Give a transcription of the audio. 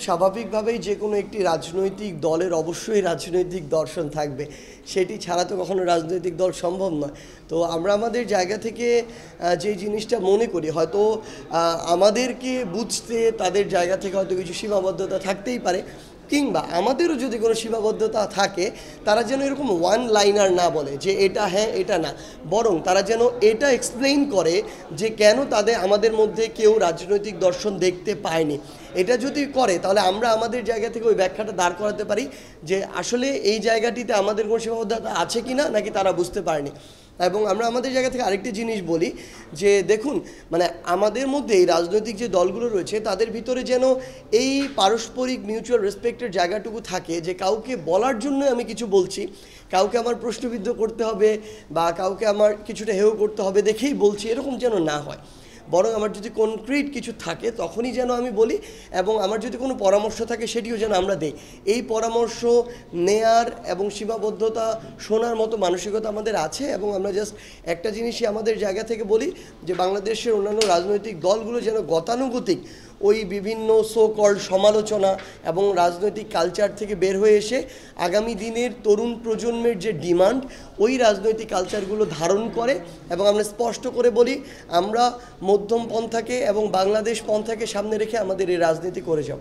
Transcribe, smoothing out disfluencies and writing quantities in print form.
স্বাভাবিকভাবেই যে কোনো একটি রাজনৈতিক দলের অবশ্যই রাজনৈতিক দর্শন থাকবে, সেটি ছাড়া তো কখনো রাজনৈতিক দল সম্ভব নয়। তো আমরা আমাদের জায়গা থেকে যে জিনিসটা মনে করি, হয়তো আমাদেরকে বুঝতে তাদের জায়গা থেকে হয়তো কিছু সীমাবদ্ধতা থাকতেই পারে, কিংবা আমাদেরও যদি কোনো সীমাবদ্ধতা থাকে, তারা যেন এরকম ওয়ান লাইনার না বলে যে এটা হ্যাঁ এটা না, বরং তারা যেন এটা এক্সপ্লেইন করে যে কেন আমাদের মধ্যে কেউ রাজনৈতিক দর্শন দেখতে পায়নি। এটা যদি করে তাহলে আমরা আমাদের জায়গা থেকে ওই ব্যাখ্যাটা দাঁড় করাতে পারি যে আসলে এই জায়গাটিতে আমাদের কোনো সীমাবদ্ধতা আছে কি না, নাকি তারা বুঝতে পারেনি। এবং আমরা আমাদের জায়গা থেকে আরেকটি জিনিস বলি যে দেখুন, মানে আমাদের মধ্যে এই রাজনৈতিক যে দলগুলো রয়েছে তাদের ভিতরে যেন এই পারস্পরিক মিউচুয়াল রেসপেক্টের জায়গাটুকু থাকে যে কাউকে বলার জন্য আমি কিছু বলছি, কাউকে আমার প্রশ্নবিদ্ধ করতে হবে বা কাউকে আমার কিছুটা হেয় করতে হবে দেখেই বলছি, এরকম যেন না হয়। বরং আমার যদি কনক্রিট কিছু থাকে তখনই যেন আমি বলি, এবং আমার যদি কোনো পরামর্শ থাকে সেটিও যেন আমরা দিই। এই পরামর্শ নেয়ার এবং সীমাবদ্ধতা শোনার মতো মানসিকতা আমাদের আছে। এবং আমরা জাস্ট একটা জিনিসই আমাদের জায়গা থেকে বলি যে বাংলাদেশের অন্যান্য রাজনৈতিক দলগুলো যেন গতানুগতিক ওই বিভিন্ন সো কল্ড সমালোচনা এবং রাজনৈতিক কালচার থেকে বের হয়ে এসে আগামী দিনের তরুণ প্রজন্মের যে ডিমান্ড, ওই রাজনৈতিক কালচারগুলো ধারণ করে। এবং আমরা স্পষ্ট করে বলি আমরা মধ্যম পন্থাকে এবং বাংলাদেশ পন্থাকে সামনে রেখে আমাদের এই রাজনীতি করে যাব।